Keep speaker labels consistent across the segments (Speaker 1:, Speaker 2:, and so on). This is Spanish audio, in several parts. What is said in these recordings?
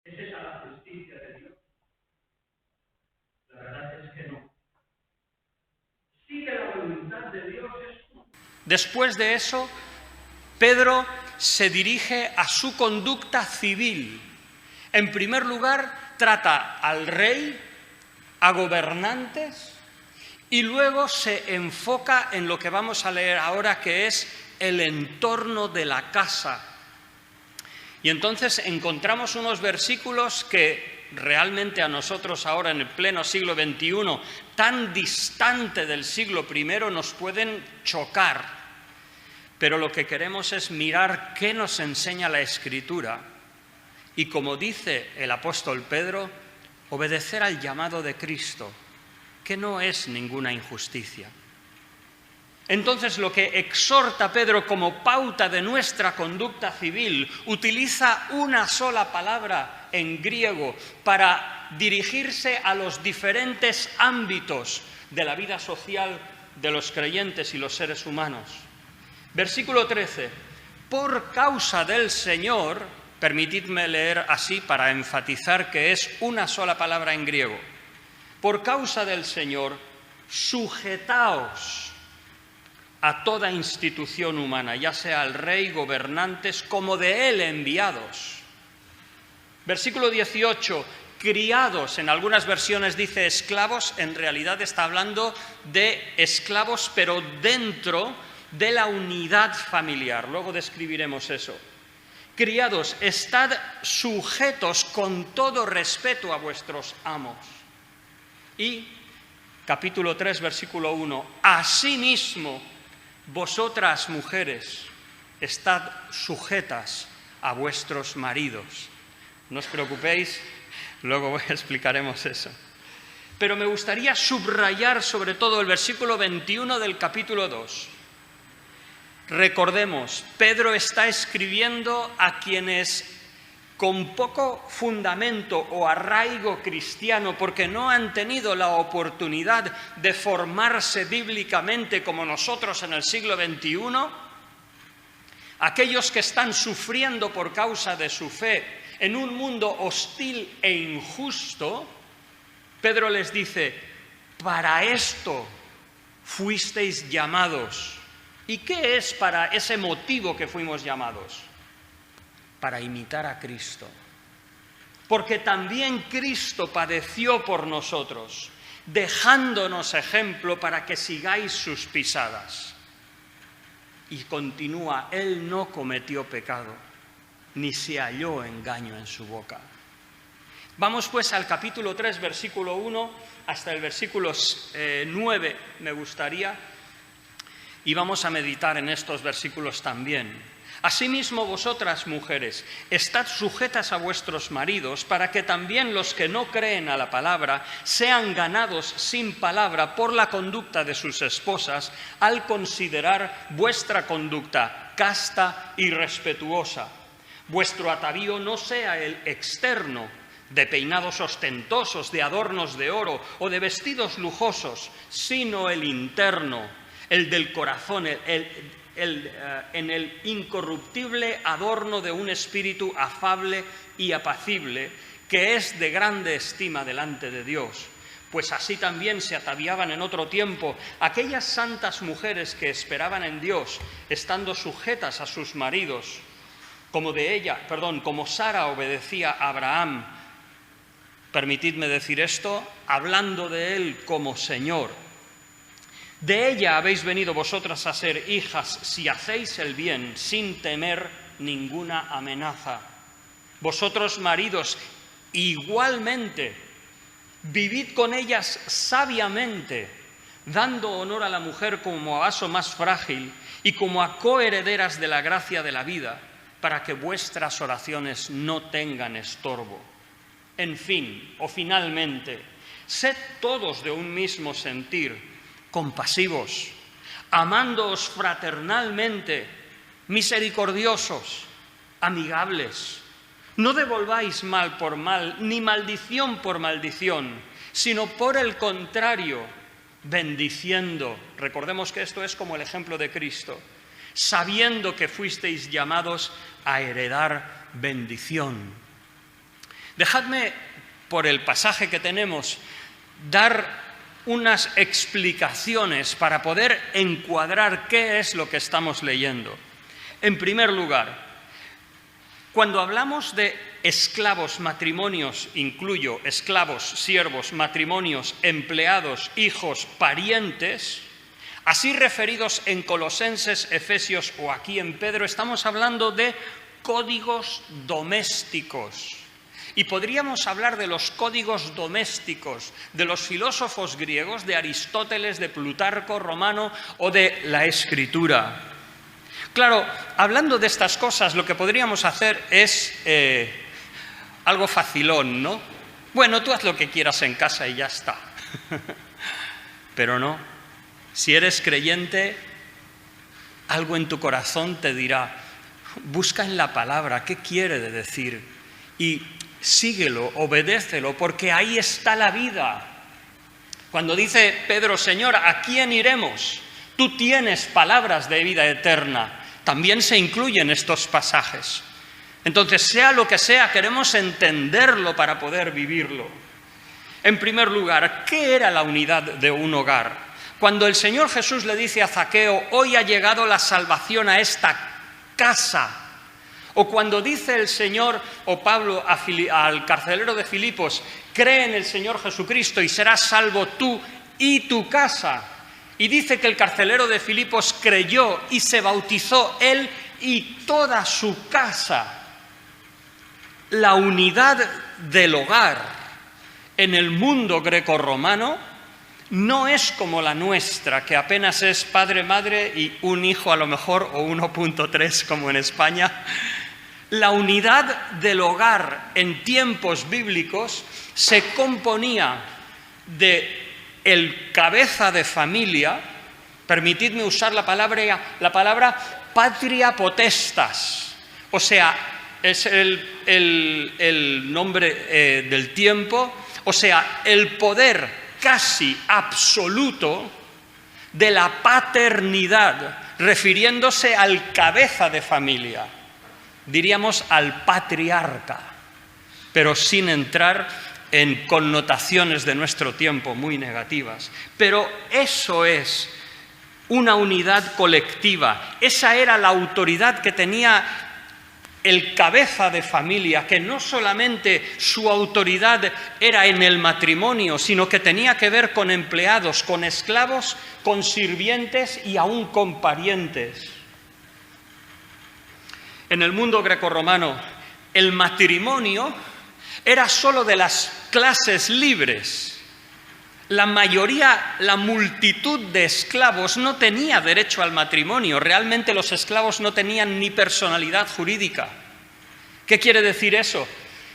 Speaker 1: ¿Es esa la justicia de Dios? La verdad es que no. Sí que la voluntad de Dios es... Después de eso, Pedro se dirige a su conducta civil. En primer lugar, trata al rey, a gobernantes, y luego se enfoca en lo que vamos a leer ahora, que es el entorno de la casa. Y entonces encontramos unos versículos que realmente a nosotros ahora en el pleno siglo XXI, tan distante del siglo I, nos pueden chocar. Pero lo que queremos es mirar qué nos enseña la Escritura y, como dice el apóstol Pedro, obedecer al llamado de Cristo, que no es ninguna injusticia. Entonces, lo que exhorta Pedro como pauta de nuestra conducta civil, utiliza una sola palabra en griego para dirigirse a los diferentes ámbitos de la vida social de los creyentes y los seres humanos. Versículo 13. Por causa del Señor, permitidme leer así para enfatizar que es una sola palabra en griego. Por causa del Señor, sujetaos a toda institución humana, ya sea al rey, gobernantes, como de él enviados. Versículo 18, criados, en algunas versiones dice esclavos, en realidad está hablando de esclavos, pero dentro de la unidad familiar. Luego describiremos eso. Criados, estad sujetos con todo respeto a vuestros amos. Y capítulo 3, versículo 1, asimismo, vosotras, mujeres, estad sujetas a vuestros maridos. No os preocupéis, luego explicaremos eso. Pero me gustaría subrayar sobre todo el versículo 21 del capítulo 2. Recordemos, Pedro está escribiendo a quienes con poco fundamento o arraigo cristiano, porque no han tenido la oportunidad de formarse bíblicamente como nosotros en el siglo XXI, aquellos que están sufriendo por causa de su fe en un mundo hostil e injusto, Pedro les dice, para esto fuisteis llamados. ¿Y qué es para ese motivo que fuimos llamados? Para imitar a Cristo. Porque también Cristo padeció por nosotros, dejándonos ejemplo para que sigáis sus pisadas. Y continúa, Él no cometió pecado, ni se halló engaño en su boca. Vamos pues al capítulo 3, versículo 1, hasta el versículo 9, me gustaría, y vamos a meditar en estos versículos también. Asimismo, vosotras, mujeres, estad sujetas a vuestros maridos, para que también los que no creen a la palabra sean ganados sin palabra por la conducta de sus esposas, al considerar vuestra conducta casta y respetuosa. Vuestro atavío no sea el externo, de peinados ostentosos, de adornos de oro o de vestidos lujosos, sino el interno, el del corazón, en el incorruptible adorno de un espíritu afable y apacible, que es de grande estima delante de Dios. Pues así también se ataviaban en otro tiempo aquellas santas mujeres que esperaban en Dios, estando sujetas a sus maridos, como Sara obedecía a Abraham. Permitidme decir esto, hablando de él como Señor. De ella habéis venido vosotras a ser hijas si hacéis el bien sin temer ninguna amenaza. Vosotros, maridos, igualmente, vivid con ellas sabiamente, dando honor a la mujer como a vaso más frágil y como a coherederas de la gracia de la vida, para que vuestras oraciones no tengan estorbo. En fin, o finalmente, sed todos de un mismo sentir, compasivos, amándoos fraternalmente, misericordiosos, amigables. No devolváis mal por mal, ni maldición por maldición, sino por el contrario, bendiciendo. Recordemos que esto es como el ejemplo de Cristo, sabiendo que fuisteis llamados a heredar bendición. Dejadme, por el pasaje que tenemos, dar unas explicaciones para poder encuadrar qué es lo que estamos leyendo. En primer lugar, cuando hablamos de esclavos, matrimonios, incluyo esclavos, siervos, matrimonios, empleados, hijos, parientes, así referidos en Colosenses, Efesios o aquí en Pedro, estamos hablando de códigos domésticos. Y podríamos hablar de los códigos domésticos de los filósofos griegos, de Aristóteles, de Plutarco, Romano o de la Escritura. Claro, hablando de estas cosas, lo que podríamos hacer es algo facilón, ¿no? Bueno, tú haz lo que quieras en casa y ya está. Pero no. Si eres creyente, algo en tu corazón te dirá, busca en la palabra qué quiere decir y síguelo, obedécelo, porque ahí está la vida. Cuando dice Pedro, Señor, ¿a quién iremos? Tú tienes palabras de vida eterna. También se incluyen estos pasajes. Entonces, sea lo que sea, queremos entenderlo para poder vivirlo. En primer lugar, ¿qué era la unidad de un hogar? Cuando el Señor Jesús le dice a Zaqueo, hoy ha llegado la salvación a esta casa, o cuando dice el Señor o Pablo al carcelero de Filipos, cree en el Señor Jesucristo y serás salvo tú y tu casa. Y dice que el carcelero de Filipos creyó y se bautizó él y toda su casa. La unidad del hogar en el mundo grecorromano no es como la nuestra, que apenas es padre, madre y un hijo a lo mejor, o 1.3 como en España. La unidad del hogar en tiempos bíblicos se componía de el cabeza de familia, permitidme usar la palabra patria potestas, o sea, es el nombre del tiempo, o sea, el poder casi absoluto de la paternidad, refiriéndose al cabeza de familia. Diríamos al patriarca, pero sin entrar en connotaciones de nuestro tiempo muy negativas. Pero eso es una unidad colectiva. Esa era la autoridad que tenía el cabeza de familia, que no solamente su autoridad era en el matrimonio, sino que tenía que ver con empleados, con esclavos, con sirvientes y aún con parientes. En el mundo grecorromano, el matrimonio era solo de las clases libres. La mayoría, la multitud de esclavos no tenía derecho al matrimonio. Realmente los esclavos no tenían ni personalidad jurídica. ¿Qué quiere decir eso?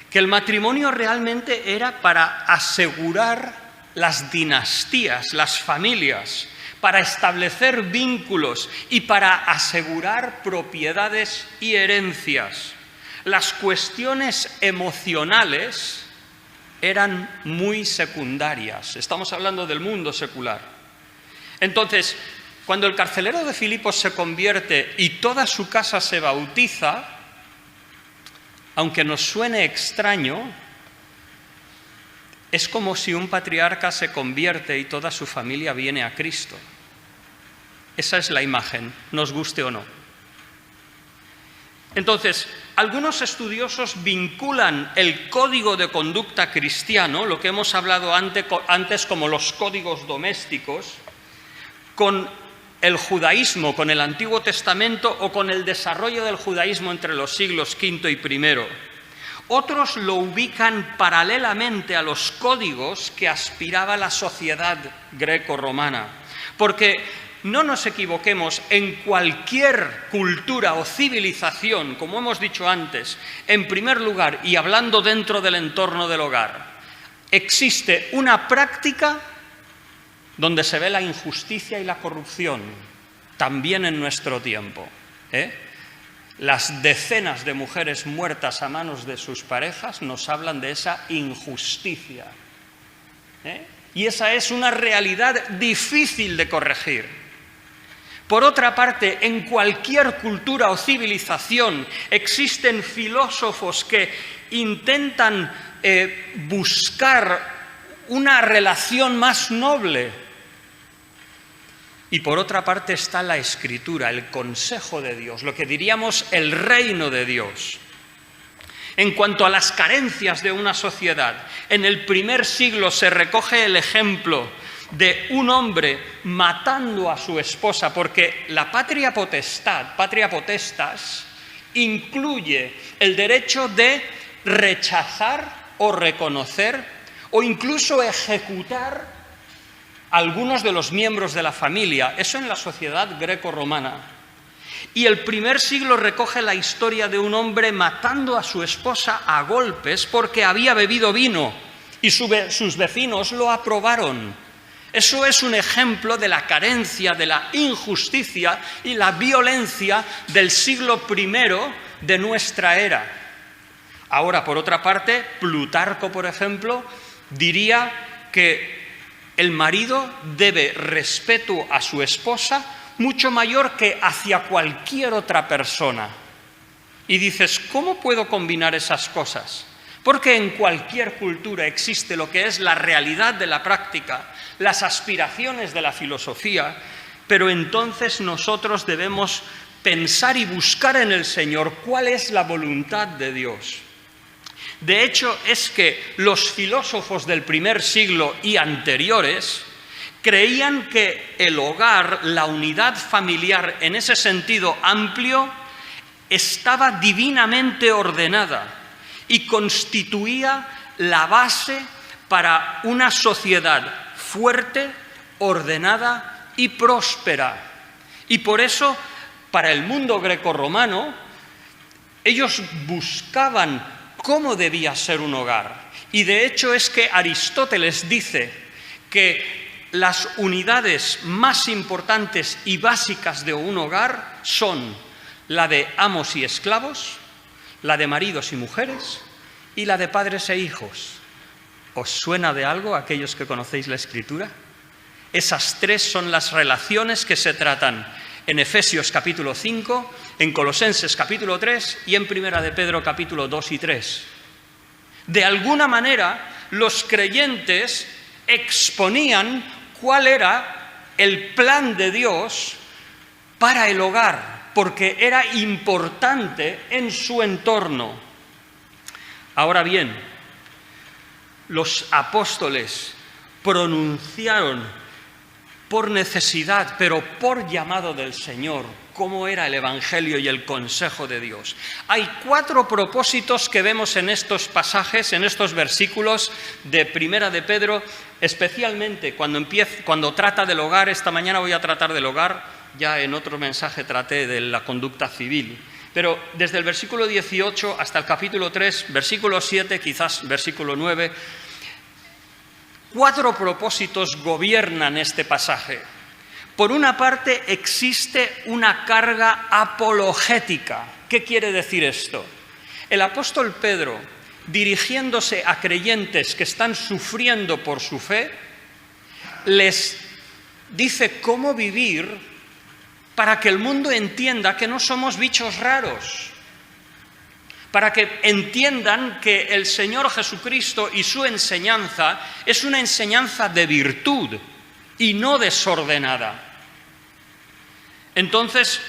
Speaker 1: Que el matrimonio realmente era para asegurar las dinastías, las familias, para establecer vínculos y para asegurar propiedades y herencias. Las cuestiones emocionales eran muy secundarias. Estamos hablando del mundo secular. Entonces, cuando el carcelero de Filipos se convierte y toda su casa se bautiza, aunque nos suene extraño, es como si un patriarca se convierte y toda su familia viene a Cristo. Esa es la imagen, nos guste o no. Entonces, algunos estudiosos vinculan el código de conducta cristiano, lo que hemos hablado antes como los códigos domésticos, con el judaísmo, con el Antiguo Testamento o con el desarrollo del judaísmo entre los siglos V y I. Otros lo ubican paralelamente a los códigos que aspiraba la sociedad greco-romana. Porque no nos equivoquemos, en cualquier cultura o civilización, como hemos dicho antes, en primer lugar, y hablando dentro del entorno del hogar, existe una práctica donde se ve la injusticia y la corrupción, también en nuestro tiempo. Las decenas de mujeres muertas a manos de sus parejas nos hablan de esa injusticia. Y esa es una realidad difícil de corregir. Por otra parte, en cualquier cultura o civilización existen filósofos que intentan buscar una relación más noble. Y por otra parte está la Escritura, el consejo de Dios, lo que diríamos el reino de Dios. En cuanto a las carencias de una sociedad, en el primer siglo se recoge el ejemplo de un hombre matando a su esposa, porque la patria potestad, patria potestas, incluye el derecho de rechazar o reconocer o incluso ejecutar a algunos de los miembros de la familia. Eso en la sociedad greco-romana. Y el primer siglo recoge la historia de un hombre matando a su esposa a golpes porque había bebido vino y sus vecinos lo aprobaron. Eso es un ejemplo de la carencia, de la injusticia y la violencia del siglo I de nuestra era. Ahora, por otra parte, Plutarco, por ejemplo, diría que el marido debe respeto a su esposa mucho mayor que hacia cualquier otra persona. Y dices, ¿cómo puedo combinar esas cosas? Porque en cualquier cultura existe lo que es la realidad de la práctica, las aspiraciones de la filosofía, pero entonces nosotros debemos pensar y buscar en el Señor cuál es la voluntad de Dios. De hecho, es que los filósofos del primer siglo y anteriores creían que el hogar, la unidad familiar en ese sentido amplio, estaba divinamente ordenada y constituía la base para una sociedad fuerte, ordenada y próspera. Y por eso, para el mundo grecorromano, ellos buscaban cómo debía ser un hogar. Y de hecho es que Aristóteles dice que las unidades más importantes y básicas de un hogar son la de amos y esclavos, la de maridos y mujeres y la de padres e hijos. ¿Os suena de algo a aquellos que conocéis la Escritura? Esas tres son las relaciones que se tratan en Efesios capítulo 5, en Colosenses capítulo 3 y en Primera de Pedro capítulo 2 y 3. De alguna manera, los creyentes exponían cuál era el plan de Dios para el hogar, porque era importante en su entorno. Ahora bien, los apóstoles pronunciaron por necesidad, pero por llamado del Señor, cómo era el Evangelio y el consejo de Dios. Hay 4 propósitos que vemos en estos pasajes, en estos versículos de Primera de Pedro, especialmente cuando trata del hogar. Esta mañana voy a tratar del hogar, ya en otro mensaje traté de la conducta civil. Pero desde el versículo 18 hasta el capítulo 3, versículo 7, quizás versículo 9, 4 propósitos gobiernan este pasaje. Por una parte, existe una carga apologética. ¿Qué quiere decir esto? El apóstol Pedro, dirigiéndose a creyentes que están sufriendo por su fe, les dice cómo vivir para que el mundo entienda que no somos bichos raros, para que entiendan que el Señor Jesucristo y su enseñanza es una enseñanza de virtud y no desordenada. Entonces,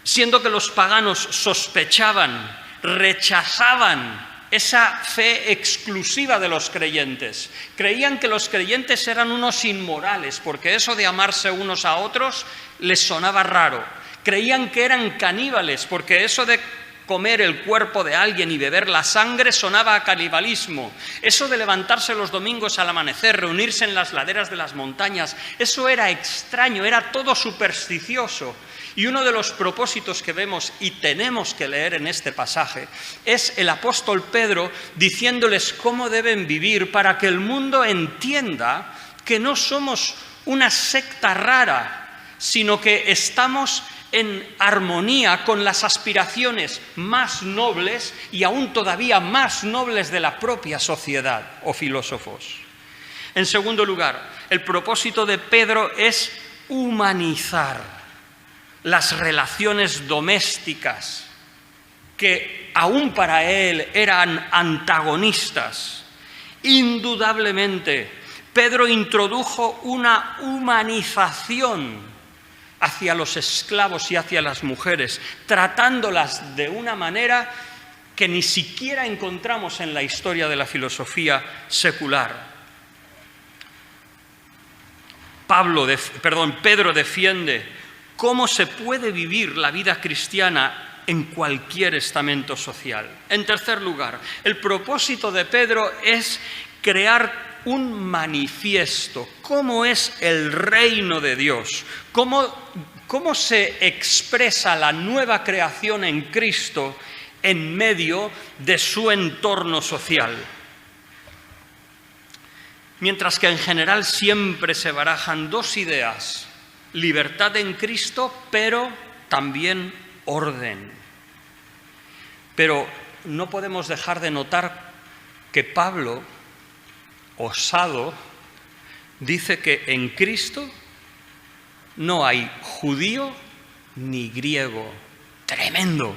Speaker 1: siendo que los paganos sospechaban, rechazaban esa fe exclusiva de los creyentes, creían que los creyentes eran unos inmorales, porque eso de amarse unos a otros les sonaba raro. Creían que eran caníbales, porque eso de comer el cuerpo de alguien y beber la sangre sonaba a canibalismo. Eso de levantarse los domingos al amanecer, reunirse en las laderas de las montañas, eso era extraño, era todo supersticioso. Y uno de los propósitos que vemos y tenemos que leer en este pasaje es el apóstol Pedro diciéndoles cómo deben vivir para que el mundo entienda que no somos una secta rara, sino que estamos en armonía con las aspiraciones más nobles y aún todavía más nobles de la propia sociedad o filósofos. En segundo lugar, el propósito de Pedro es humanizar las relaciones domésticas que que aún para él eran antagonistas. Indudablemente, Pedro introdujo una humanización hacia los esclavos y hacia las mujeres, tratándolas de una manera que ni siquiera encontramos en la historia de la filosofía secular. Pedro defiende cómo se puede vivir la vida cristiana en cualquier estamento social. En tercer lugar, el propósito de Pedro es crear un manifiesto. ¿Cómo es el reino de Dios? ¿Cómo se expresa la nueva creación en Cristo en medio de su entorno social? Mientras que en general siempre se barajan dos ideas: libertad en Cristo, pero también orden. Pero no podemos dejar de notar que Pablo, osado, dice que en Cristo no hay judío ni griego. Tremendo.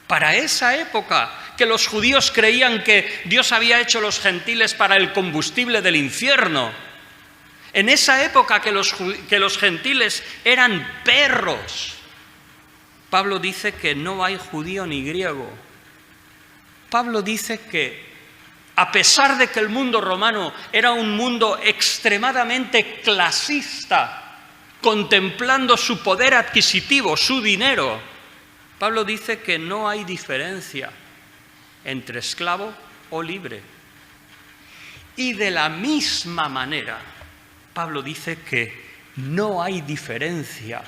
Speaker 1: Para esa época, que los judíos creían que Dios había hecho los gentiles para el combustible del infierno. En esa época que los gentiles eran perros. Pablo dice que no hay judío ni griego. Pablo dice que a pesar de que el mundo romano era un mundo extremadamente clasista, contemplando su poder adquisitivo, su dinero, Pablo dice que no hay diferencia entre esclavo o libre. Y de la misma manera, Pablo dice que no hay diferencia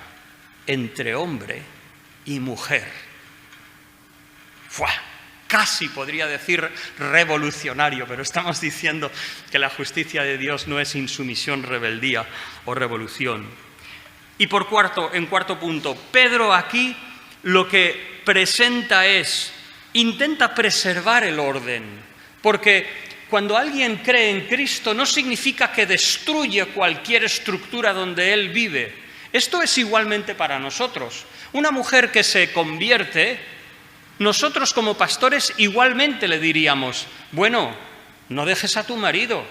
Speaker 1: entre hombre y mujer. ¡Fua! Casi podría decir revolucionario, pero estamos diciendo que la justicia de Dios no es insumisión, rebeldía o revolución. Y en cuarto punto, Pedro aquí lo que presenta intenta preservar el orden, porque cuando alguien cree en Cristo no significa que destruye cualquier estructura donde él vive. Esto es igualmente para nosotros. Una mujer que se convierte, nosotros como pastores igualmente le diríamos: bueno, no dejes a tu marido.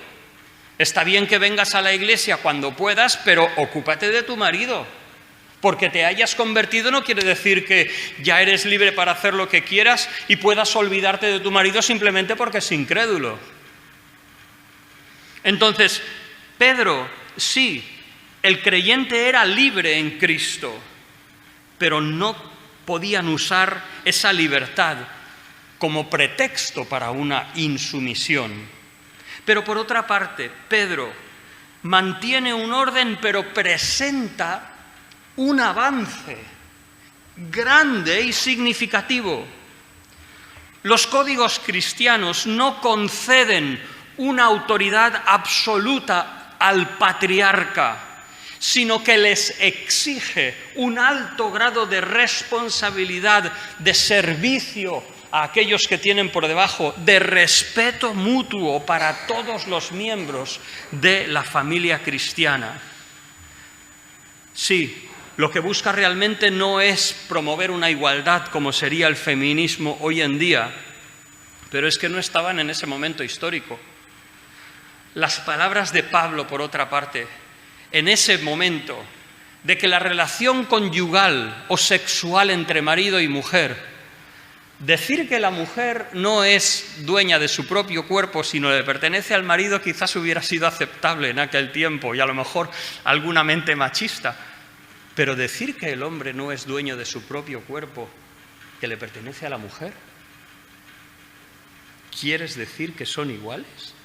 Speaker 1: Está bien que vengas a la iglesia cuando puedas, pero ocúpate de tu marido. Porque te hayas convertido no quiere decir que ya eres libre para hacer lo que quieras y puedas olvidarte de tu marido simplemente porque es incrédulo. Entonces, Pedro, sí, el creyente era libre en Cristo, pero no podían usar esa libertad como pretexto para una insumisión. Pero por otra parte, Pedro mantiene un orden, pero presenta un avance grande y significativo. Los códigos cristianos no conceden una autoridad absoluta al patriarca, sino que les exige un alto grado de responsabilidad, de servicio a aquellos que tienen por debajo, de respeto mutuo para todos los miembros de la familia cristiana. Sí, lo que busca realmente no es promover una igualdad como sería el feminismo hoy en día, pero es que no estaban en ese momento histórico. Las palabras de Pablo, por otra parte, en ese momento de que la relación conyugal o sexual entre marido y mujer, decir que la mujer no es dueña de su propio cuerpo, sino le pertenece al marido, quizás hubiera sido aceptable en aquel tiempo y a lo mejor alguna mente machista. Pero decir que el hombre no es dueño de su propio cuerpo, que le pertenece a la mujer, ¿quieres decir que son iguales?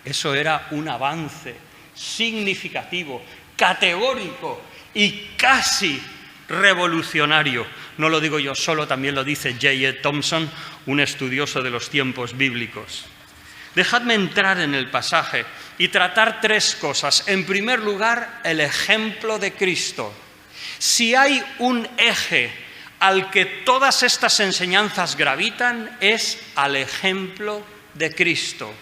Speaker 1: Eso era un avance significativo, categórico y casi revolucionario. No lo digo yo solo, también lo dice J.E. Thompson, un estudioso de los tiempos bíblicos. Dejadme entrar en el pasaje y tratar tres cosas. En primer lugar, el ejemplo de Cristo. Si hay un eje al que todas estas enseñanzas gravitan, es al ejemplo de Cristo.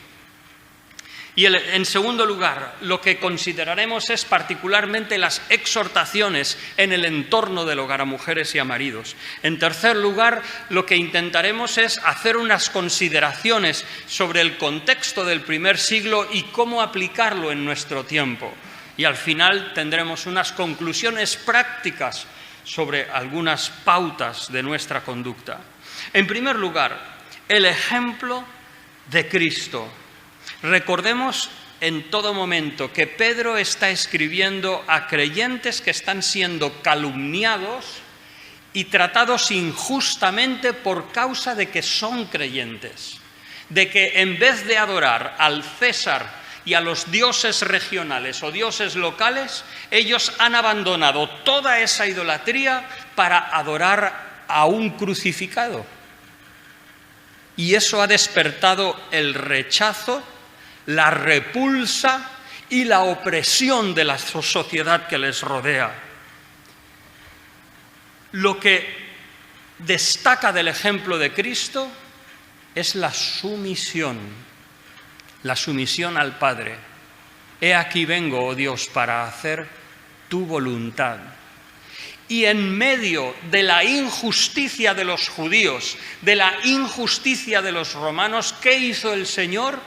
Speaker 1: Y en segundo lugar, lo que consideraremos es particularmente las exhortaciones en el entorno del hogar a mujeres y a maridos. En tercer lugar, lo que intentaremos es hacer unas consideraciones sobre el contexto del primer siglo y cómo aplicarlo en nuestro tiempo. Y al final tendremos unas conclusiones prácticas sobre algunas pautas de nuestra conducta. En primer lugar, el ejemplo de Cristo. Recordemos en todo momento que Pedro está escribiendo a creyentes que están siendo calumniados y tratados injustamente por causa de que son creyentes, de que en vez de adorar al César y a los dioses regionales o dioses locales, ellos han abandonado toda esa idolatría para adorar a un crucificado. Y eso ha despertado el rechazo, la repulsa y la opresión de la sociedad que les rodea. Lo que destaca del ejemplo de Cristo es la sumisión al Padre. He aquí vengo, oh Dios, para hacer tu voluntad. Y en medio de la injusticia de los judíos, de la injusticia de los romanos, ¿qué hizo el Señor?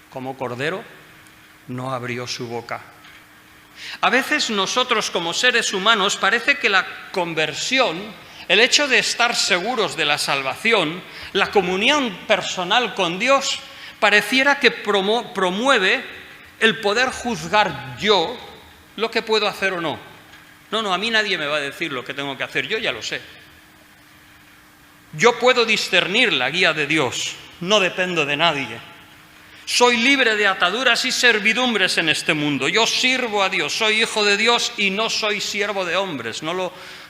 Speaker 1: Como cordero, no abrió su boca. A veces nosotros como seres humanos parece que la conversión, el hecho de estar seguros de la salvación, la comunión personal con Dios, pareciera que promueve el poder juzgar yo lo que puedo hacer o no. No, a mí nadie me va a decir lo que tengo que hacer, yo ya lo sé. Yo puedo discernir la guía de Dios, no dependo de nadie. Soy libre de ataduras y servidumbres en este mundo. Yo sirvo a Dios, soy hijo de Dios y no soy siervo de hombres. ¿No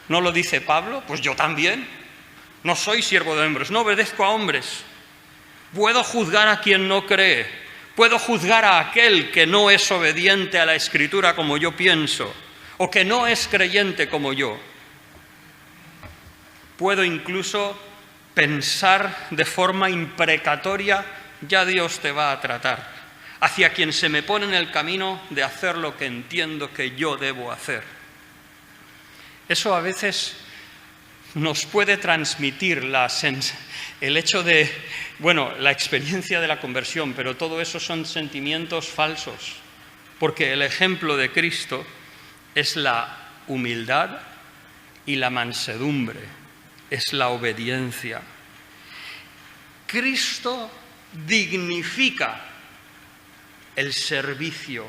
Speaker 1: lo dice Pablo? Pues yo también. No soy siervo de hombres, no obedezco a hombres. Puedo juzgar a quien no cree. Puedo juzgar a aquel que no es obediente a la Escritura como yo pienso, o que no es creyente como yo. Puedo incluso pensar de forma imprecatoria: ya Dios te va a tratar, hacia quien se me pone en el camino de hacer lo que entiendo que yo debo hacer. Eso a veces nos puede transmitir el hecho de, la experiencia de la conversión, pero todo eso son sentimientos falsos, porque el ejemplo de Cristo es la humildad y la mansedumbre, es la obediencia. Cristo dignifica el servicio,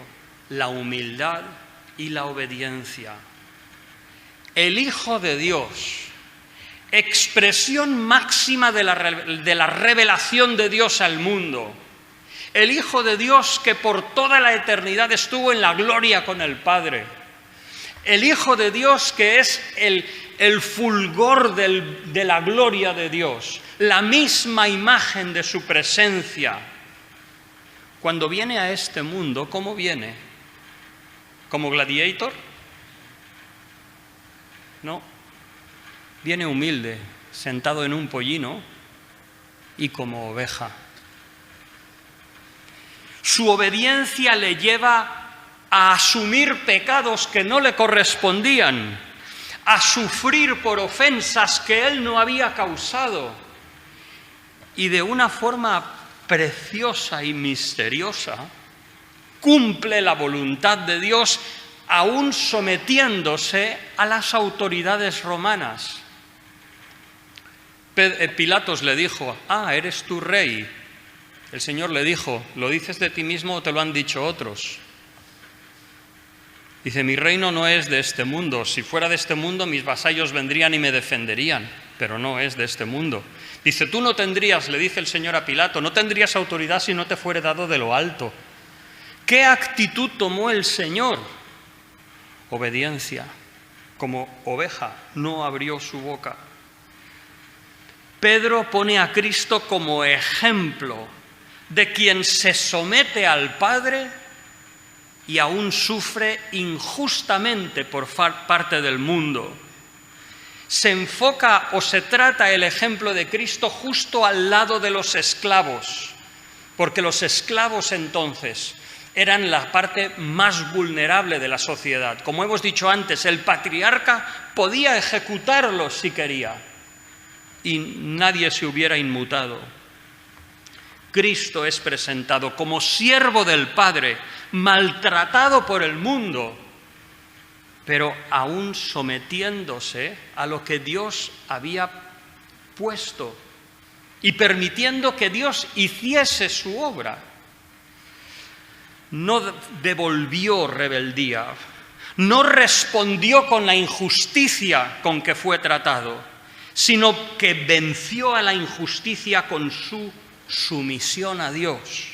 Speaker 1: la humildad y la obediencia. El Hijo de Dios, expresión máxima de la revelación de Dios al mundo. El Hijo de Dios que por toda la eternidad estuvo en la gloria con el Padre. El Hijo de Dios que es el fulgor de la gloria de Dios, la misma imagen de su presencia. Cuando viene a este mundo, ¿cómo viene? ¿Como Gladiator? No, viene humilde, sentado en un pollino y como oveja. Su obediencia le lleva a asumir pecados que no le correspondían, a sufrir por ofensas que él no había causado, y de una forma preciosa y misteriosa cumple la voluntad de Dios, aún sometiéndose a las autoridades romanas. Pilatos le dijo: ¿eres tú rey? El Señor le dijo: ¿lo dices de ti mismo o te lo han dicho otros? Dice: mi reino no es de este mundo. Si fuera de este mundo, mis vasallos vendrían y me defenderían, pero no es de este mundo. Dice: tú no tendrías, le dice el Señor a Pilato, no tendrías autoridad si no te fuera dado de lo alto. ¿Qué actitud tomó el Señor? Obediencia. Como oveja, no abrió su boca. Pedro pone a Cristo como ejemplo de quien se somete al Padre y aún sufre injustamente por parte del mundo. Se enfoca o se trata el ejemplo de Cristo justo al lado de los esclavos, porque los esclavos entonces eran la parte más vulnerable de la sociedad. Como hemos dicho antes, el patriarca podía ejecutarlos si quería y nadie se hubiera inmutado. Cristo es presentado como siervo del Padre, maltratado por el mundo, pero aún sometiéndose a lo que Dios había puesto y permitiendo que Dios hiciese su obra. No devolvió rebeldía, no respondió con la injusticia con que fue tratado, sino que venció a la injusticia con su sumisión a Dios.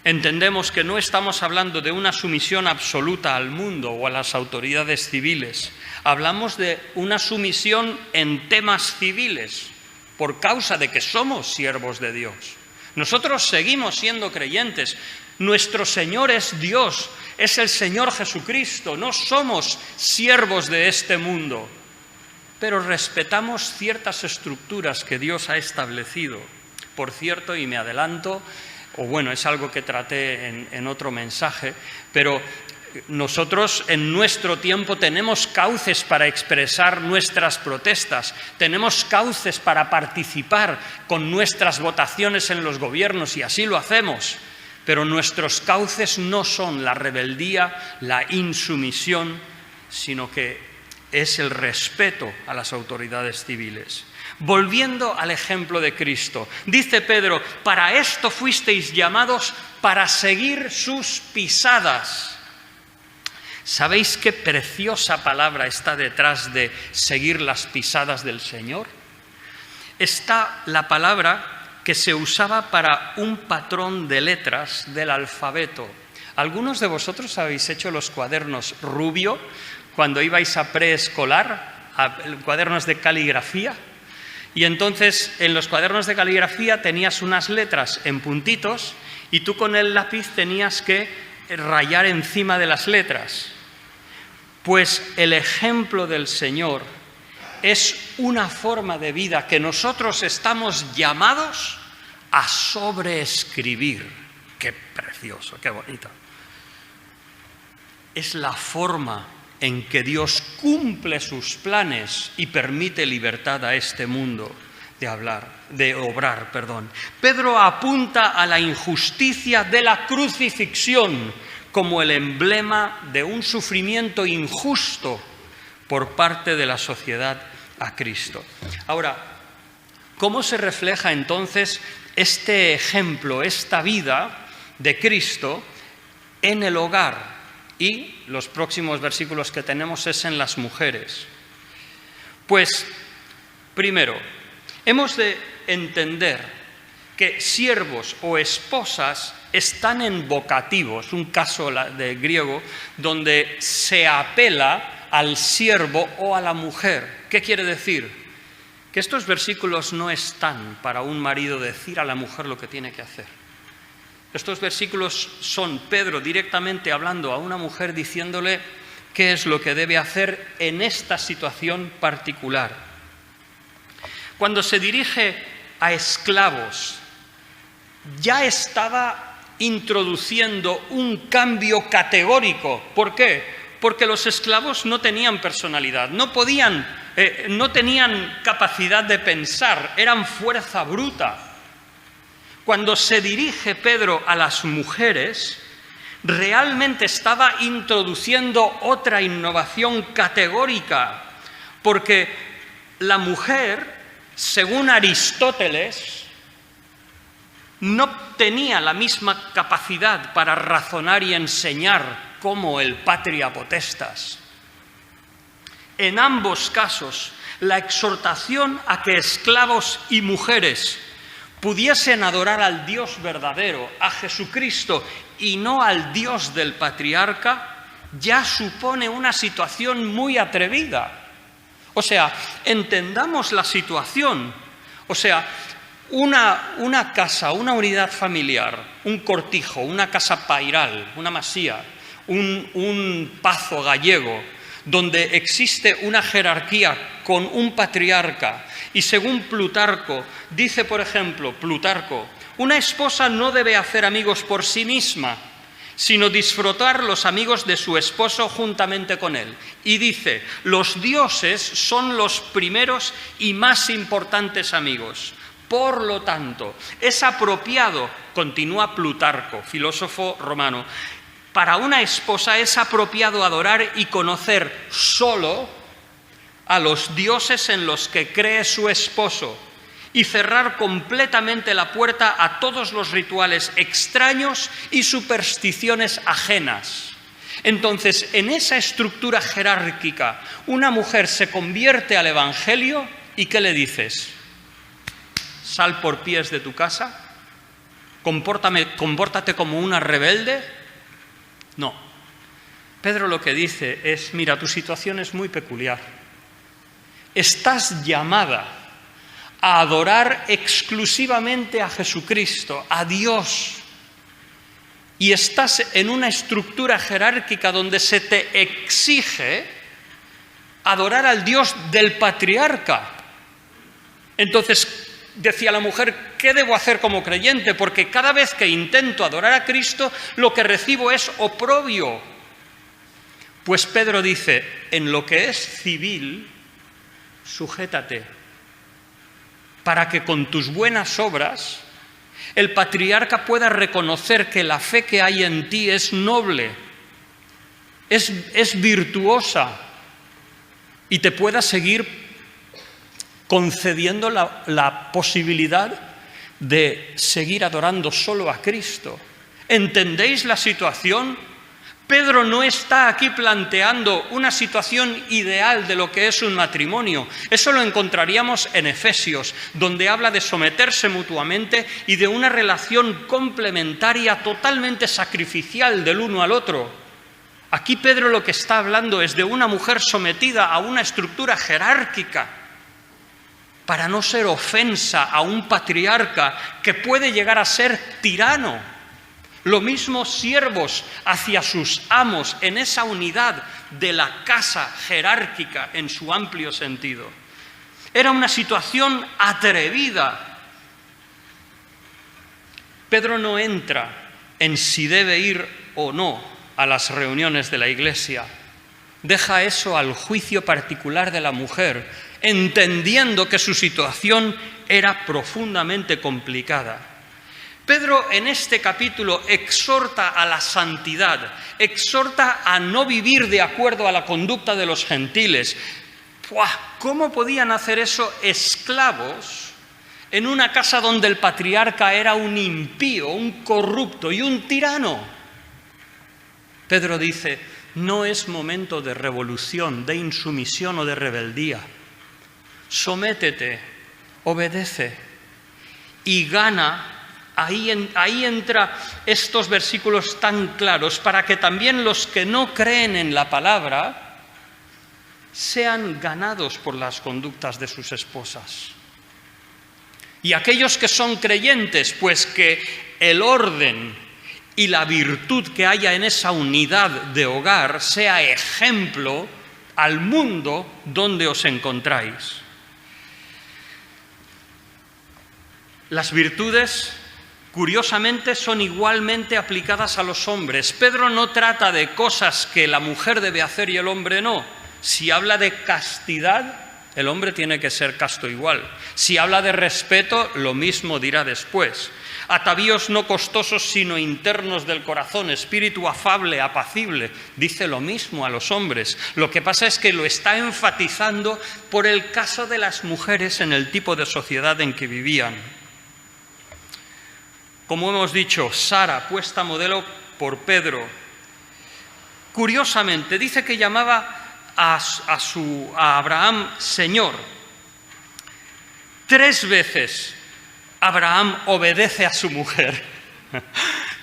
Speaker 1: Entendemos que no estamos hablando de una sumisión absoluta al mundo o a las autoridades civiles. Hablamos de una sumisión en temas civiles, por causa de que somos siervos de Dios. Nosotros seguimos siendo creyentes. Nuestro Señor es Dios, es el Señor Jesucristo. No somos siervos de este mundo, pero respetamos ciertas estructuras que Dios ha establecido. Por cierto, y me adelanto, o bueno, es algo que traté en otro mensaje, pero nosotros en nuestro tiempo tenemos cauces para expresar nuestras protestas, tenemos cauces para participar con nuestras votaciones en los gobiernos y así lo hacemos, pero nuestros cauces no son la rebeldía, la insumisión, sino que es el respeto a las autoridades civiles. Volviendo al ejemplo de Cristo, dice Pedro, para esto fuisteis llamados, para seguir sus pisadas. ¿Sabéis qué preciosa palabra está detrás de seguir las pisadas del Señor? Está la palabra que se usaba para un patrón de letras del alfabeto. ¿Algunos de vosotros habéis hecho los cuadernos Rubio cuando ibais a preescolar, a cuadernos de caligrafía? Y entonces en los cuadernos de caligrafía tenías unas letras en puntitos y tú con el lápiz tenías que rayar encima de las letras. Pues el ejemplo del Señor es una forma de vida que nosotros estamos llamados a sobreescribir. ¡Qué precioso, qué bonito! Es la forma en que Dios cumple sus planes y permite libertad a este mundo de obrar. Pedro apunta a la injusticia de la crucifixión como el emblema de un sufrimiento injusto por parte de la sociedad a Cristo. Ahora, ¿cómo se refleja entonces este ejemplo, esta vida de Cristo en el hogar? Y los próximos versículos que tenemos es en las mujeres. Pues, primero, hemos de entender que siervos o esposas están en vocativo, es un caso de griego donde se apela al siervo o a la mujer. ¿Qué quiere decir? Que estos versículos no están para un marido decir a la mujer lo que tiene que hacer. Estos versículos son Pedro directamente hablando a una mujer diciéndole qué es lo que debe hacer en esta situación particular. Cuando se dirige a esclavos, ya estaba introduciendo un cambio categórico. ¿Por qué? Porque los esclavos no tenían personalidad, no tenían capacidad de pensar, eran fuerza bruta. Cuando se dirige Pedro a las mujeres, realmente estaba introduciendo otra innovación categórica, porque la mujer, según Aristóteles, no tenía la misma capacidad para razonar y enseñar como el patria potestas. En ambos casos, la exhortación a que esclavos y mujeres pudiesen adorar al Dios verdadero, a Jesucristo, y no al Dios del patriarca, ya supone una situación muy atrevida. O sea, entendamos la situación. O sea, una casa, una unidad familiar, un cortijo, una casa pairal, una masía, un pazo gallego, donde existe una jerarquía con un patriarca, y según Plutarco, dice por ejemplo, Plutarco, una esposa no debe hacer amigos por sí misma, sino disfrutar los amigos de su esposo juntamente con él. Y dice, los dioses son los primeros y más importantes amigos. Por lo tanto, es apropiado, continúa Plutarco, filósofo romano, para una esposa es apropiado adorar y conocer solo a los dioses en los que cree su esposo y cerrar completamente la puerta a todos los rituales extraños y supersticiones ajenas. Entonces, en esa estructura jerárquica, una mujer se convierte al Evangelio y ¿qué le dices? Sal por pies de tu casa, compórtate como una rebelde. No. Pedro lo que dice es, mira, tu situación es muy peculiar. Estás llamada a adorar exclusivamente a Jesucristo, a Dios. Y estás en una estructura jerárquica donde se te exige adorar al Dios del patriarca. Entonces, decía la mujer, ¿qué debo hacer como creyente? Porque cada vez que intento adorar a Cristo, lo que recibo es oprobio. Pues Pedro dice, en lo que es civil, sujétate, para que con tus buenas obras el patriarca pueda reconocer que la fe que hay en ti es noble, es virtuosa y te pueda seguir concediendo la posibilidad de seguir adorando solo a Cristo. ¿Entendéis la situación? Pedro no está aquí planteando una situación ideal de lo que es un matrimonio. Eso lo encontraríamos en Efesios, donde habla de someterse mutuamente y de una relación complementaria totalmente sacrificial del uno al otro. Aquí Pedro lo que está hablando es de una mujer sometida a una estructura jerárquica para no ser ofensa a un patriarca que puede llegar a ser tirano. Lo mismo siervos hacia sus amos en esa unidad de la casa jerárquica en su amplio sentido. Era una situación atrevida. Pedro no entra en si debe ir o no a las reuniones de la iglesia. Deja eso al juicio particular de la mujer, entendiendo que su situación era profundamente complicada. Pedro en este capítulo exhorta a la santidad, exhorta a no vivir de acuerdo a la conducta de los gentiles. ¿Cómo podían hacer eso esclavos en una casa donde el patriarca era un impío, un corrupto y un tirano? Pedro dice, no es momento de revolución, de insumisión o de rebeldía. Sométete, obedece y gana. Ahí entra estos versículos tan claros para que también los que no creen en la palabra sean ganados por las conductas de sus esposas. Y aquellos que son creyentes, pues que el orden y la virtud que haya en esa unidad de hogar sea ejemplo al mundo donde os encontráis. Las virtudes, curiosamente, son igualmente aplicadas a los hombres. Pedro no trata de cosas que la mujer debe hacer y el hombre no. Si habla de castidad, el hombre tiene que ser casto igual. Si habla de respeto, lo mismo dirá después. Atavíos no costosos, sino internos del corazón, espíritu afable, apacible. Dice lo mismo a los hombres. Lo que pasa es que lo está enfatizando por el caso de las mujeres en el tipo de sociedad en que vivían. Como hemos dicho, Sara, puesta modelo por Pedro. Curiosamente, dice que llamaba a Abraham Señor. 3 veces Abraham obedece a su mujer.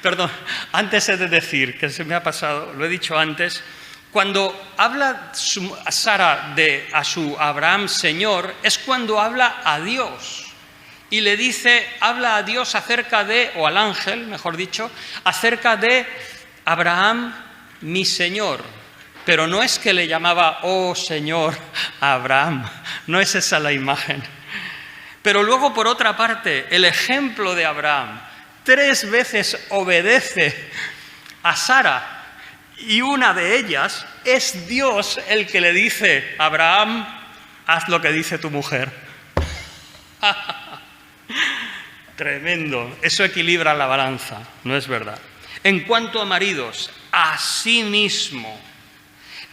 Speaker 1: Perdón, antes he de decir, que se me ha pasado, lo he dicho antes, cuando habla Sara a su Abraham Señor, es cuando habla a Dios. Y le dice, habla a Dios acerca de, o al ángel, mejor dicho, acerca de Abraham, mi Señor. Pero no es que le llamaba, oh Señor, a Abraham, no es esa la imagen. Pero luego, por otra parte, el ejemplo de Abraham 3 veces obedece a Sara, y una de ellas es Dios el que le dice, Abraham, haz lo que dice tu mujer. Tremendo, eso equilibra la balanza, ¿no es verdad? En cuanto a maridos, asimismo,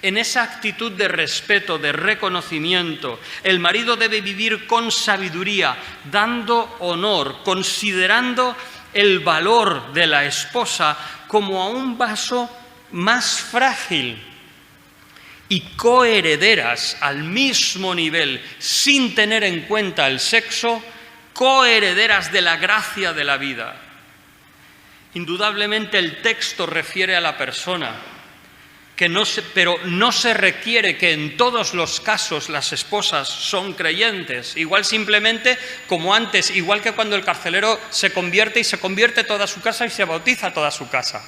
Speaker 1: en esa actitud de respeto, de reconocimiento, el marido debe vivir con sabiduría, dando honor, considerando el valor de la esposa como a un vaso más frágil, y coherederas al mismo nivel, sin tener en cuenta el sexo, coherederas de la gracia de la vida. Indudablemente el texto refiere a la persona, pero no se requiere que en todos los casos las esposas son creyentes. Igual simplemente, como antes, igual que cuando el carcelero se convierte toda su casa y se bautiza toda su casa.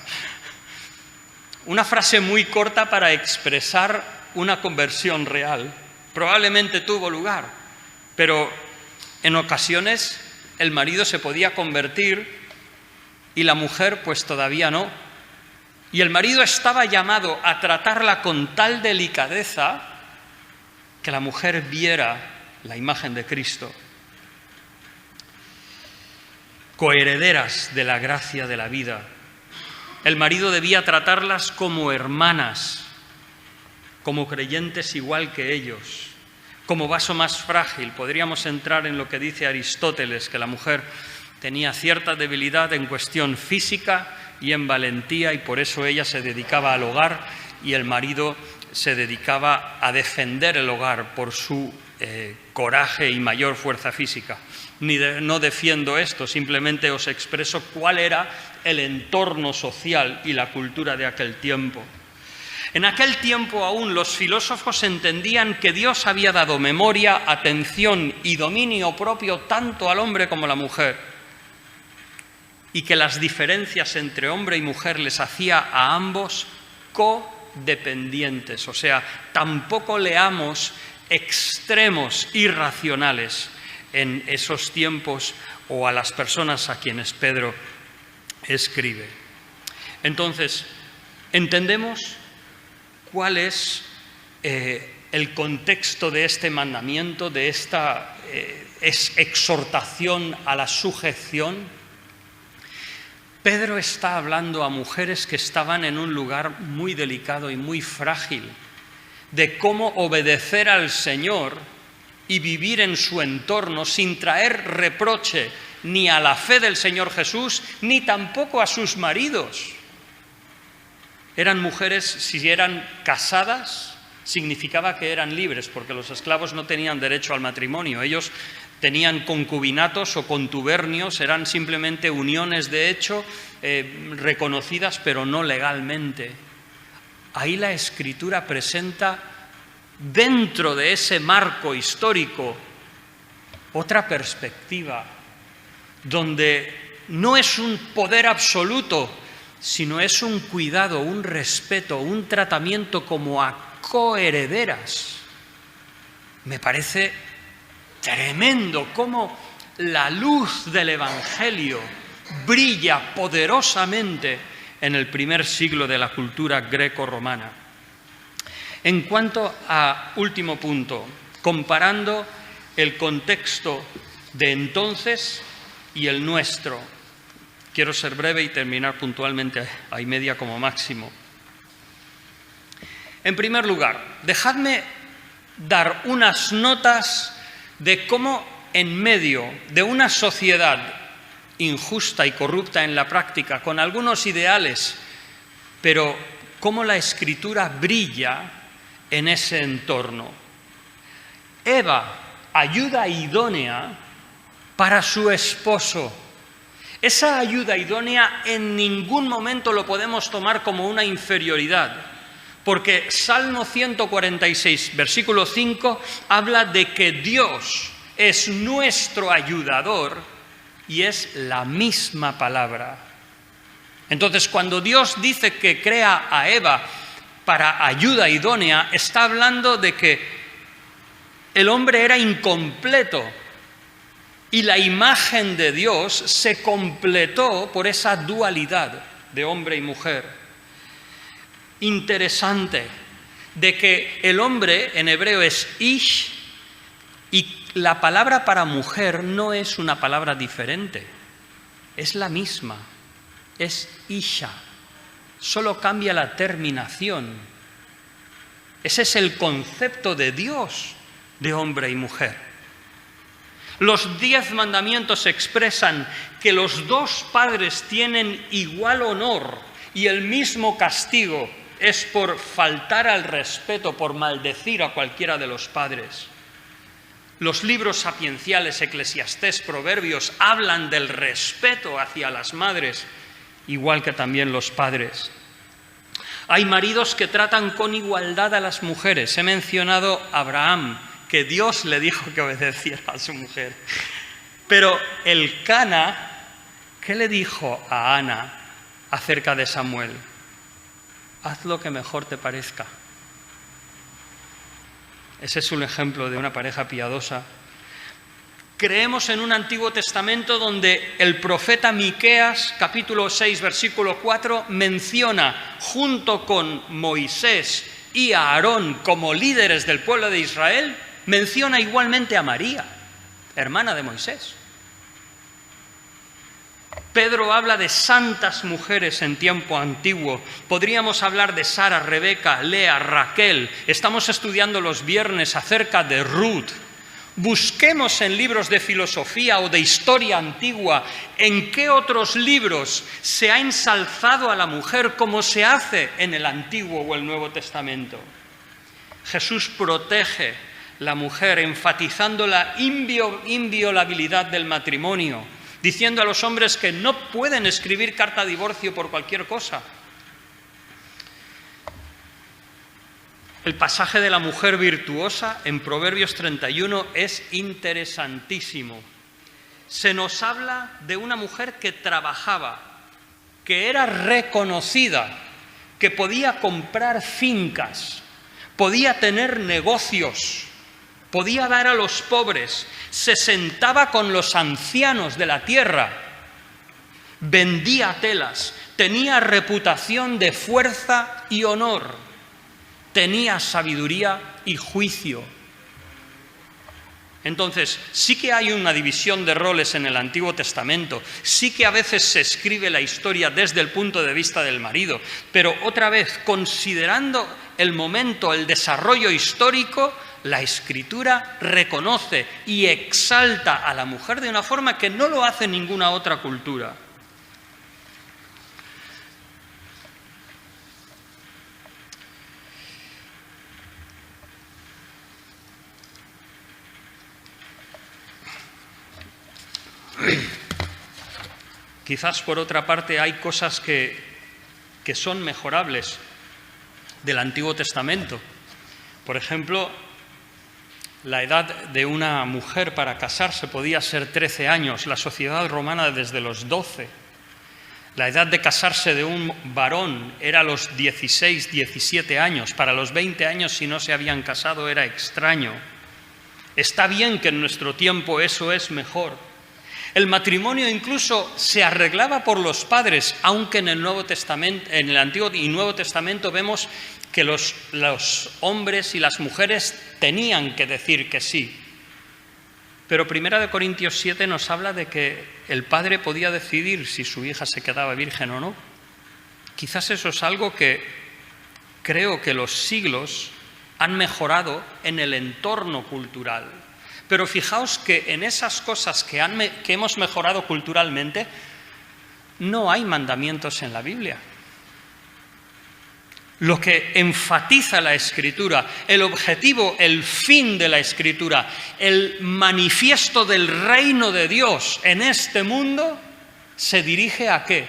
Speaker 1: Una frase muy corta para expresar una conversión real. Probablemente tuvo lugar, pero en ocasiones el marido se podía convertir y la mujer pues todavía no. Y el marido estaba llamado a tratarla con tal delicadeza que la mujer viera la imagen de Cristo. Coherederas de la gracia de la vida. El marido debía tratarlas como hermanas, como creyentes igual que ellos, como vaso más frágil. Podríamos entrar en lo que dice Aristóteles, que la mujer tenía cierta debilidad en cuestión física y en valentía, y por eso ella se dedicaba al hogar y el marido se dedicaba a defender el hogar por su coraje y mayor fuerza física. No defiendo esto, simplemente os expreso cuál era el entorno social y la cultura de aquel tiempo. En aquel tiempo aún los filósofos entendían que Dios había dado memoria, atención y dominio propio tanto al hombre como a la mujer, y que las diferencias entre hombre y mujer les hacía a ambos codependientes. O sea, tampoco leamos extremos irracionales en esos tiempos o a las personas a quienes Pedro escribe. Entonces, entendemos cuál es el contexto de este mandamiento, de esta exhortación a la sujeción. Pedro está hablando a mujeres que estaban en un lugar muy delicado y muy frágil, de cómo obedecer al Señor y vivir en su entorno sin traer reproche ni a la fe del Señor Jesús, ni tampoco a sus maridos. Eran mujeres, si eran casadas, significaba que eran libres, porque los esclavos no tenían derecho al matrimonio. Ellos tenían concubinatos o contubernios, eran simplemente uniones de hecho reconocidas, pero no legalmente. Ahí la Escritura presenta, dentro de ese marco histórico, otra perspectiva, donde no es un poder absoluto, sino es un cuidado, un respeto, un tratamiento como a coherederas. Me parece tremendo cómo la luz del Evangelio brilla poderosamente en el primer siglo de la cultura greco-romana. En cuanto a último punto, comparando el contexto de entonces y el nuestro, quiero ser breve y terminar puntualmente a 1:30 como máximo. En primer lugar, dejadme dar unas notas de cómo en medio de una sociedad injusta y corrupta en la práctica, con algunos ideales, pero cómo la Escritura brilla en ese entorno. Eva, ayuda idónea para su esposo. Esa ayuda idónea en ningún momento lo podemos tomar como una inferioridad, porque Salmo 146, versículo 5, habla de que Dios es nuestro ayudador y es la misma palabra. Entonces, cuando Dios dice que crea a Eva para ayuda idónea, está hablando de que el hombre era incompleto y la imagen de Dios se completó por esa dualidad de hombre y mujer. Interesante, de que el hombre en hebreo es ish y la palabra para mujer no es una palabra diferente, es la misma, es isha, solo cambia la terminación. Ese es el concepto de Dios de hombre y mujer. Los 10 mandamientos expresan que los dos padres tienen igual honor y el mismo castigo es por faltar al respeto, por maldecir a cualquiera de los padres. Los libros sapienciales, Eclesiastés, Proverbios, hablan del respeto hacia las madres, igual que también los padres. Hay maridos que tratan con igualdad a las mujeres. He mencionado a Abraham, que Dios le dijo que obedeciera a su mujer. Pero Elcana, ¿qué le dijo a Ana acerca de Samuel? Haz lo que mejor te parezca. Ese es un ejemplo de una pareja piadosa. Creemos en un Antiguo Testamento donde el profeta Miqueas, capítulo 6, versículo 4, menciona junto con Moisés y a Aarón como líderes del pueblo de Israel, menciona igualmente a María, hermana de Moisés. Pedro habla de santas mujeres en tiempo antiguo. Podríamos hablar de Sara, Rebeca, Lea, Raquel. Estamos estudiando los viernes acerca de Ruth. Busquemos en libros de filosofía o de historia antigua en qué otros libros se ha ensalzado a la mujer como se hace en el Antiguo o el Nuevo Testamento. Jesús protege la mujer enfatizando la inviolabilidad del matrimonio, diciendo a los hombres que no pueden escribir carta de divorcio por cualquier cosa. El pasaje de la mujer virtuosa en Proverbios 31 es interesantísimo. Se nos habla de una mujer que trabajaba, que era reconocida, que podía comprar fincas, podía tener negocios, podía dar a los pobres, se sentaba con los ancianos de la tierra, vendía telas, tenía reputación de fuerza y honor, tenía sabiduría y juicio. Entonces, sí que hay una división de roles en el Antiguo Testamento, sí que a veces se escribe la historia desde el punto de vista del marido, pero otra vez, considerando el momento, el desarrollo histórico, la Escritura reconoce y exalta a la mujer de una forma que no lo hace ninguna otra cultura. Quizás por otra parte hay cosas que son mejorables del Antiguo Testamento. Por ejemplo, la edad de una mujer para casarse podía ser 13 años, la sociedad romana desde los 12. La edad de casarse de un varón era los 16, 17 años. Para los 20 años, si no se habían casado, era extraño. Está bien que en nuestro tiempo eso es mejor. El matrimonio incluso se arreglaba por los padres, aunque en el Nuevo Testamento, en el Antiguo y Nuevo Testamento vemos que los hombres y las mujeres tenían que decir que sí. Pero 1 Corintios 7 nos habla de que el padre podía decidir si su hija se quedaba virgen o no. Quizás eso es algo que creo que los siglos han mejorado en el entorno cultural. Pero fijaos que en esas cosas que hemos mejorado culturalmente, no hay mandamientos en la Biblia. Lo que enfatiza la Escritura, el objetivo, el fin de la Escritura, el manifiesto del reino de Dios en este mundo, se dirige ¿a qué?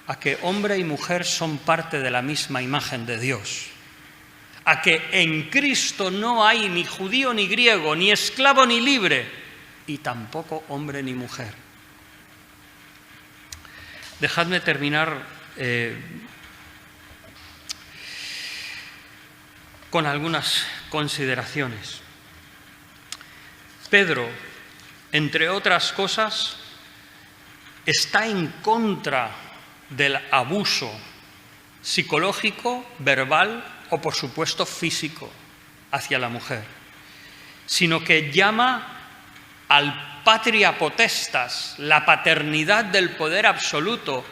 Speaker 1: A que hombre y mujer son parte de la misma imagen de Dios. A que en Cristo no hay ni judío ni griego, ni esclavo ni libre, y tampoco hombre ni mujer. Dejadme terminar con algunas consideraciones. Pedro, entre otras cosas, está en contra del abuso psicológico, verbal o, por supuesto, físico hacia la mujer, sino que llama al patria potestas, la paternidad del poder absoluto,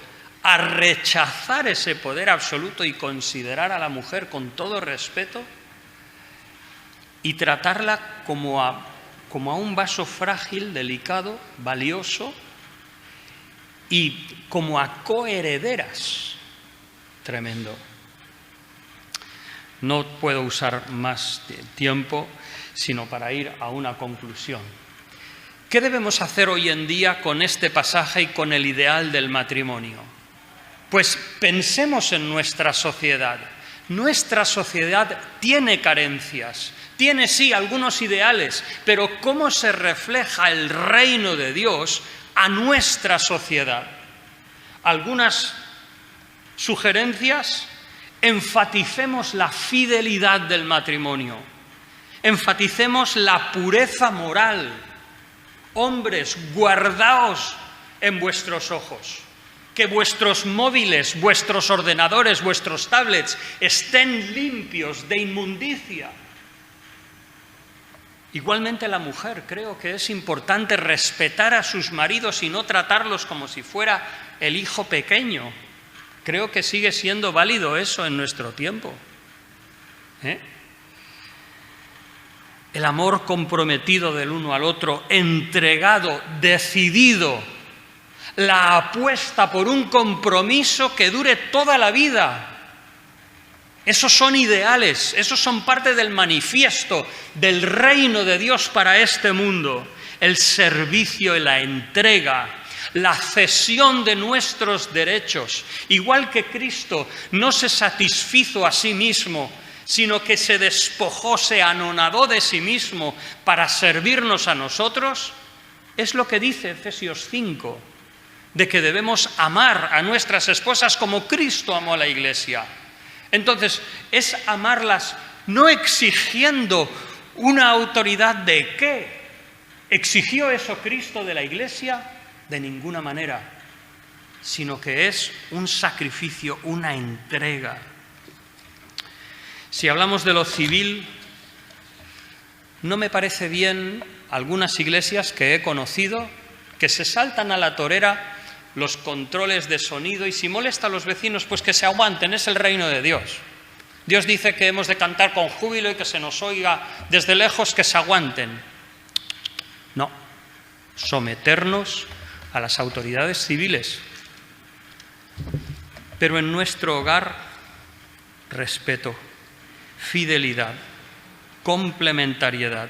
Speaker 1: a rechazar ese poder absoluto y considerar a la mujer con todo respeto y tratarla como a un vaso frágil, delicado, valioso y como a coherederas. Tremendo. No puedo usar más tiempo sino para ir a una conclusión. ¿Qué debemos hacer hoy en día con este pasaje y con el ideal del matrimonio? Pues pensemos en nuestra sociedad. Nuestra sociedad tiene carencias, tiene sí algunos ideales, pero ¿cómo se refleja el reino de Dios a nuestra sociedad? Algunas sugerencias: enfaticemos la fidelidad del matrimonio, enfaticemos la pureza moral. Hombres, guardaos en vuestros ojos, que vuestros móviles, vuestros ordenadores, vuestros tablets estén limpios de inmundicia. Igualmente la mujer, creo que es importante respetar a sus maridos y no tratarlos como si fuera el hijo pequeño. Creo que sigue siendo válido eso en nuestro tiempo. El amor comprometido del uno al otro, entregado, decidido, la apuesta por un compromiso que dure toda la vida. Esos son ideales, esos son parte del manifiesto del reino de Dios para este mundo. El servicio y la entrega, la cesión de nuestros derechos. Igual que Cristo no se satisfizo a sí mismo, sino que se despojó, se anonadó de sí mismo para servirnos a nosotros, es lo que dice Efesios 5, de que debemos amar a nuestras esposas como Cristo amó a la Iglesia. Entonces, es amarlas no exigiendo una autoridad de qué. ¿Exigió eso Cristo de la Iglesia? De ninguna manera, sino que es un sacrificio, una entrega. Si hablamos de lo civil, no me parece bien algunas iglesias que he conocido que se saltan a la torera los controles de sonido y si molesta a los vecinos, pues que se aguanten, es el reino de Dios. Dios dice que hemos de cantar con júbilo y que se nos oiga desde lejos, que se aguanten. No, someternos a las autoridades civiles, pero en nuestro hogar, respeto, fidelidad, complementariedad,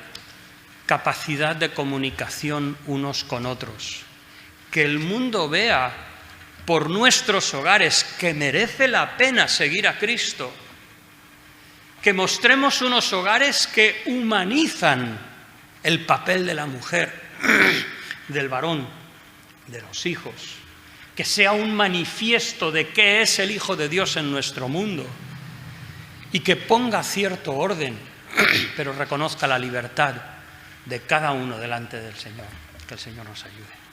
Speaker 1: capacidad de comunicación unos con otros. Que el mundo vea por nuestros hogares que merece la pena seguir a Cristo. Que mostremos unos hogares que humanizan el papel de la mujer, del varón, de los hijos. Que sea un manifiesto de qué es el Hijo de Dios en nuestro mundo. Y que ponga cierto orden, pero reconozca la libertad de cada uno delante del Señor. Que el Señor nos ayude.